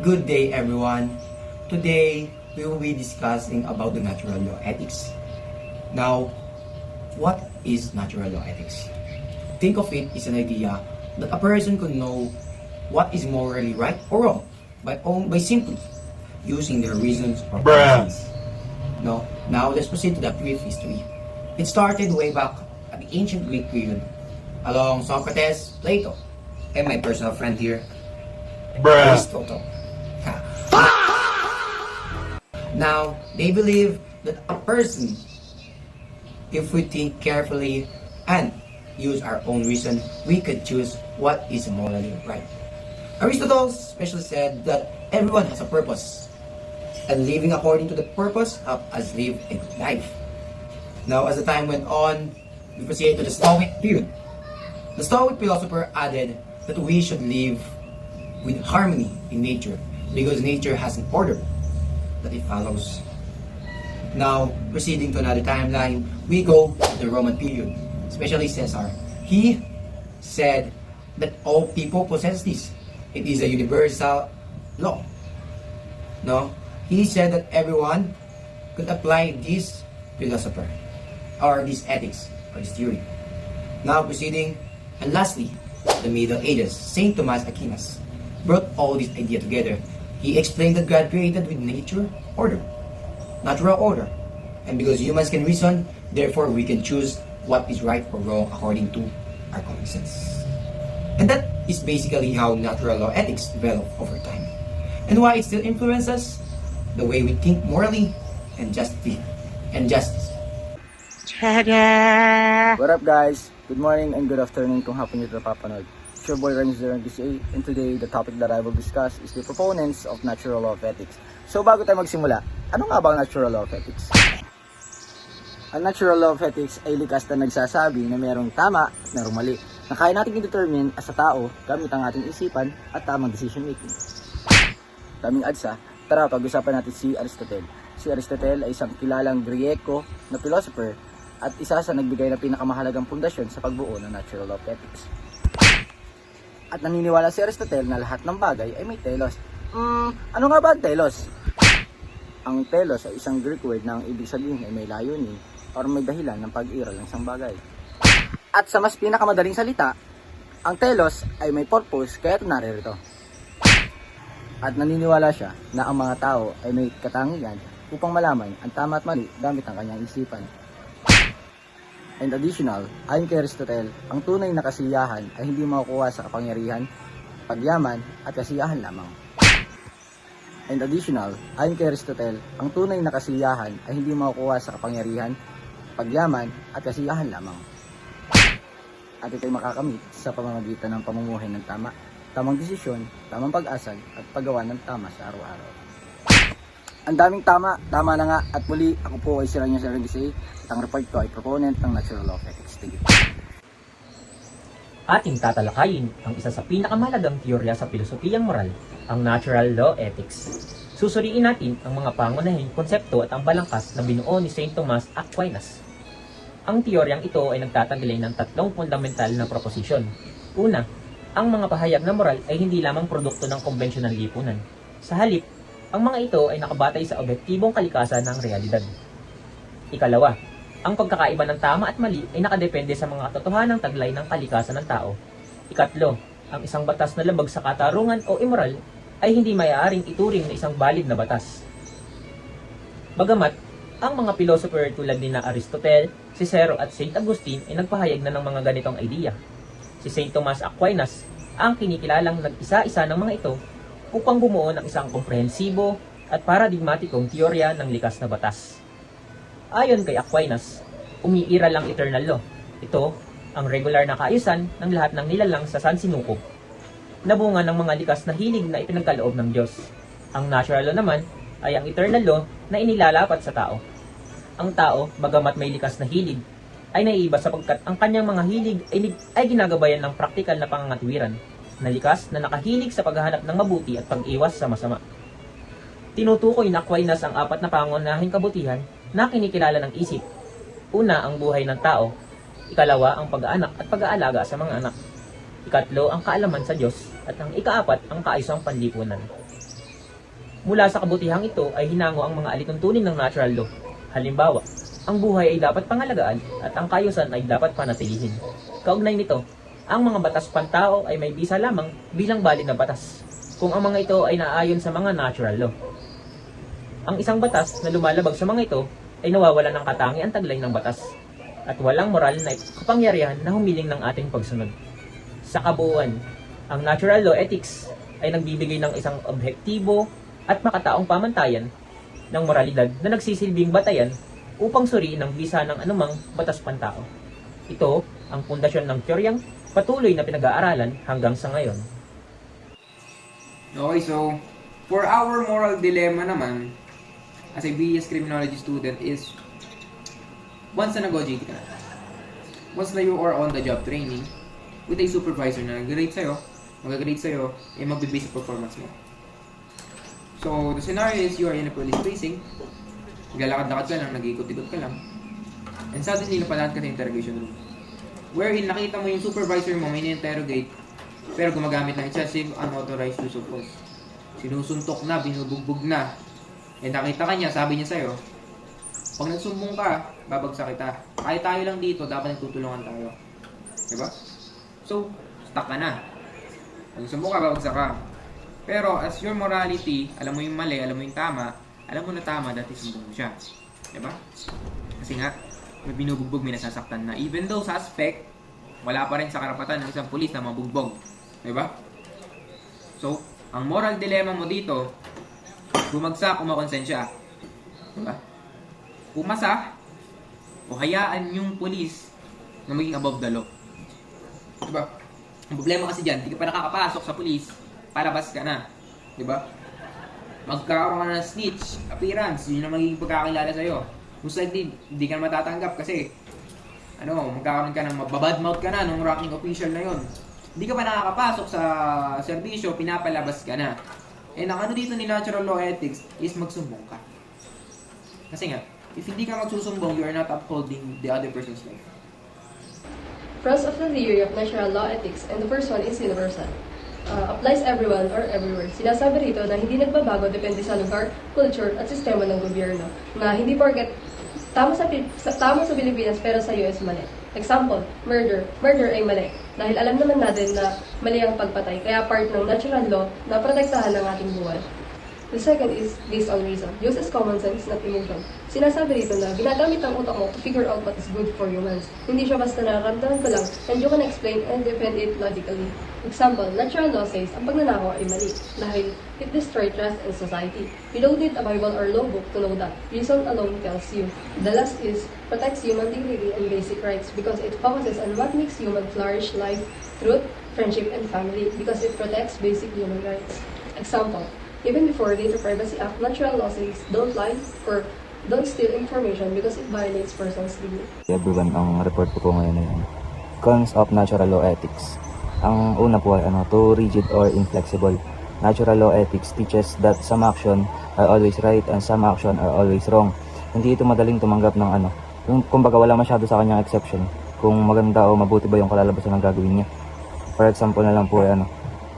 Good day, everyone. Today, we will be discussing about the natural law ethics. Now, what is natural law ethics? Think of it as an idea that a person could know what is morally right or wrong by simply using their reasons or conscience. Now let's proceed to the brief history. It started way back at the ancient Greek period, along Socrates, Plato, and my personal friend here, Aristotle. Now, they believe that a person, if we think carefully and use our own reason, we could choose what is morally right. Aristotle especially said that everyone has a purpose, and living according to the purpose helps us live a good life. Now, as the time went on, we proceeded to the Stoic period. The Stoic philosopher added that we should live with harmony in nature because nature has an order that it follows. Now, proceeding to another timeline, we go to the Roman period, especially Caesar. He said that all people possess this. It is a universal law. No? He said that everyone could apply this philosopher or this ethics or this theory. Now, proceeding, and lastly, the Middle Ages, Saint Thomas Aquinas brought all this idea together. He explained that God created with nature order, natural order. And because humans can reason, therefore we can choose what is right or wrong according to our common sense. And that is basically how natural law ethics developed over time. And why it still influences the way we think morally and justice. What up guys? Good morning and good afternoon kung hapon nyo ito napapanood. It's your boy Renzo NDCA, and today the topic that I will discuss is the proponents of natural law of ethics. So bago tayo magsimula, ano nga ba ang natural law of ethics? Ang natural law of ethics ay likas na nagsasabi na mayroong tama at mayroong mali na kaya natin i-determine as a tao gamit ang ating isipan at tamang decision making. Daming adsa, tara pag-usapan natin si Aristotle. Si Aristotle ay isang kilalang Grieko na philosopher at isa sa nagbigay ng pinakamahalagang pundasyon sa pagbuo ng natural law of ethics. At naniniwala si Aristotle na lahat ng bagay ay may telos. Ano nga ba ang telos? Ang telos ay isang Greek word na ang ibig sabihin ay may layunin o may dahilan ng pag-iral ng isang bagay. At sa mas pinakamadaling salita, ang telos ay may purpose kaya ito naririto. At naniniwala siya na ang mga tao ay may katangian upang malaman ang tama at mali gamit ang kanyang isipan. And additional, ayon kay Aristotle, ang tunay na kasiyahan ay hindi makukuha sa kapangyarihan, pagyaman, at kasiyahan lamang. And additional, ayon kay Aristotle, ang tunay na kasiyahan ay hindi makukuha sa kapangyarihan, pagyaman, at kasiyahan lamang. At ito'y makakamit sa pamamagitan ng pamumuhay ng tama, tamang desisyon, tamang pag-asal, at paggawa ng tama sa araw-araw. Ang daming tama na nga, at muli ako po ay si Renzo NDCA at ang report ko ay proponent ng natural law of ethics. Thank you. Ating tatalakayin ang isa sa pinakamahalagang teorya sa pilosopiyang moral, ang natural law ethics. Susuriin natin ang mga pangunahing konsepto at ang balangkas na binuo ni Saint Thomas Aquinas. Ang teoryang ito ay nagtataglay ng tatlong fundamental na proposisyon. Una, ang mga pahayag na moral ay hindi lamang produkto ng konbensyonal lipunan. Sa halip, ang mga ito ay nakabatay sa objektibong kalikasan ng realidad. Ikalawa, ang pagkakaiba ng tama at mali ay nakadepende sa mga katotohanang taglay ng kalikasan ng tao. Ikatlo, ang isang batas na labag sa katarungan o immoral ay hindi maaaring ituring na isang valid na batas. Bagamat, ang mga philosopher tulad ni Aristotle, Cicero at Saint Augustine ay nagpahayag na ng mga ganitong idea. Si Saint Thomas Aquinas ang kinikilalang nag-isa-isa ng mga ito upang bumuo ng isang komprehensibo at paradigmatikong teorya ng likas na batas. Ayon kay Aquinas, umiiral ang eternal law. Ito ang regular na kaayusan ng lahat ng nilalang sa sansinukob, na bunga ng mga likas na hilig na ipinagkaloob ng Diyos. Ang natural law naman ay ang eternal law na inilalapat sa tao. Ang tao, bagamat may likas na hilig, ay naiiba sapagkat ang kanyang mga hilig ay ginagabayan ng praktikal na pangangatwiran, na likas na nakahilig sa paghahanap ng mabuti at pag-iwas sa masama. Tinutukoy na Aquinas ang apat na pangunahing kabutihan na kinikilala ng isip. Una, ang buhay ng tao. Ikalawa, ang pag-aanak at pag-aalaga sa mga anak. Ikatlo, ang kaalaman sa Diyos. At ang ikaapat, ang kaayusang panlipunan. Mula sa kabutihang ito ay hinango ang mga alituntunin ng natural law. Halimbawa, ang buhay ay dapat pangalagaan at ang kaayusan ay dapat panatilihin. Kaugnay nito, ang mga batas pantao ay may bisa lamang bilang valid na batas kung ang mga ito ay naaayon sa mga natural law. Ang isang batas na lumalabag sa mga ito ay nawawala ng katangian taglay ng batas at walang moral na kapangyarihan na humiling ng ating pagsunod. Sa kabuuan, ang natural law ethics ay nagbibigay ng isang objektibo at makataong pamantayan ng moralidad na nagsisilbing batayan upang suriin ang bisa ng anumang batas pantao. Ito ang pundasyon ng teoryang patuloy na pinag-aaralan hanggang sa ngayon. Okay, so for our moral dilemma naman, as a BS Criminology student is, once na nag-OJT ka na, once na you are on the job training, with a supervisor na nag-grade sa'yo, magbibase sa performance mo. So, the scenario is you are in a police precinct, naglalakad-lakad ka lang, nag-iikot-ikot ka lang, and suddenly napadaan ka sa interrogation room. Wherein nakita mo yung supervisor mo may na-interrogate, pero gumagamit ng excessive unauthorized use of force. Sinusuntok na, binubugbog na, and nakita ka niya, sabi niya sa'yo, pag nagsumbong ka, babagsak kita. Kahit tayo lang dito, dapat nagtutulungan tayo. Diba? So, stuck ka na. Pag nagsumbong ka, babagsak ka. Pero as your morality, alam mo yung mali, alam mo yung tama, alam mo na tama, dati sumbong mo siya. Diba? Kasi nga, may binubugbog, may nasasaktan na. Even though suspect, wala pa rin sa karapatan ng isang pulis na mabugbog. Diba? So, ang moral dilemma mo dito, bumagsak o makonsensya. Diba? Pumasa o hayaan yung pulis na maging above the law. Diba? Ang problema kasi dyan, hindi ka pa nakakapasok sa pulis, palabas ka na. Diba? Magkakaroon ka na ng snitch appearance, yun ang magiging pagkakilala sa'yo. Most likely, hindi ka na matatanggap kasi magkakaroon ka ng mababadmouth ka na nung ranking official na yun. Hindi ka pa nakakapasok sa serbisyo, pinapalabas ka na. And ang dito ni natural law ethics is magsumbong ka. Kasi nga, if hindi ka magsusumbong, you are not upholding the other person's life. Pros of the theory of natural law ethics, and the first one is universal. Applies everyone or everywhere. Sinasabi rito na hindi nagbabago depende sa lugar, culture, at sistema ng gobyerno. Na hindi porket tama sa Pilipinas pero sa US mali. Example, murder. Murder ay mali. Dahil alam naman natin na mali ang pagpatay, kaya part ng natural law na protektahan ng ating buhay. The second is based on reason. Uses common sense, not emotion. Sinasabi rito na ginagamit ang utak mo to figure out what is good for humans. Hindi siya basta nararamdaman ko lang and you can explain and defend it logically. Example, natural law says ang pagnanakaw ay mali dahil it destroys trust in society. You don't need a Bible or law book to know that. Reason alone tells you. The last is protects human dignity and basic rights because it focuses on what makes human flourish, life, truth, friendship, and family because it protects basic human rights. Example, even before Data Privacy Act, natural law says don't lie or don't steal information because it violates person's dignity. Everyone, ang report ko po ngayon ay Cons of Natural Law Ethics. Ang una po ay too rigid or inflexible. Natural law ethics teaches that some action are always right and some action are always wrong. Hindi ito madaling tumanggap ng kumbaga wala masyado sa kanyang exception. Kung maganda o mabuti ba yung kalalabasan ng gagawin niya. For example na lang po ay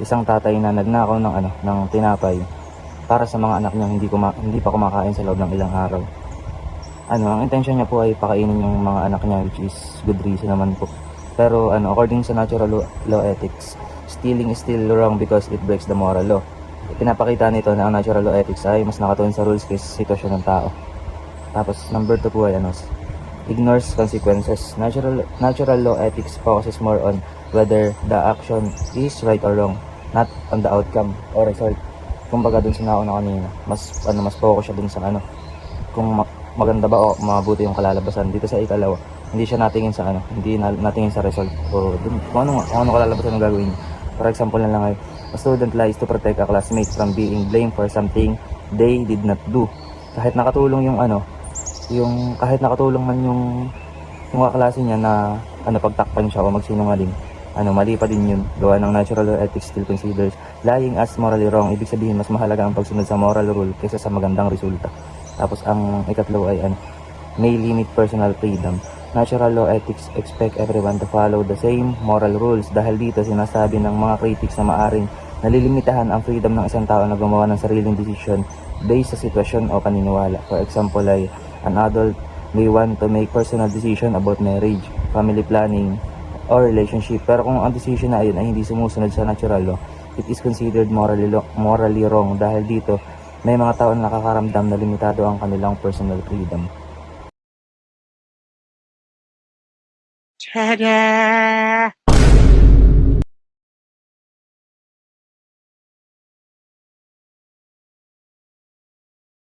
isang tatay na nagnakaw ng tinapay para sa mga anak niya hindi pa kumakain sa loob ng ilang araw. Ang intention niya po ay pakainin yung mga anak niya, which is good reason naman po. Pero according sa natural law ethics, stealing is still wrong because it breaks the moral law. Pinapakita nito na ang natural law ethics ay mas nakatuon sa rules kaysa sitwasyon ng tao. Tapos number 2 po ay ignores consequences. Natural law ethics focuses more on whether the action is right or wrong, not on the outcome or result. Kumbaga dun sa nauna kanina, mas focus siya dun sa kung maganda ba o mabuti yung kalalabasan. Dito sa ikalawa, hindi siya natingin sa hindi natingin sa result o dun, kung ano kalalabasan ng gagawin niya. For example na lang ay, a student lies to protect a classmate from being blamed for something they did not do. Kahit nakatulong kahit nakatulong man yung kaklase niya na pagtakpan siya o magsinungaling, mali pa din yun. Gawa ng natural law ethics still considers lying as morally wrong. Ibig sabihin, mas mahalaga ang pagsunod sa moral rule kaysa sa magandang resulta. Tapos ang ikatlo ay may limit personal freedom. Natural law ethics expect everyone to follow the same moral rules. Dahil dito sinasabi ng mga critics na maaring Nalilimitahan ang freedom ng isang tao na gumawa ng sariling desisyon based sa sitwasyon o paniniwala. For example ay, an adult may want to make personal decision about marriage, family planning, or relationship. Pero kung ang decision na ayun ay hindi sumusunod sa natural law, it is considered morally wrong dahil dito may mga tao na nakakaramdam na limitado ang kanilang personal freedom. Ta-da!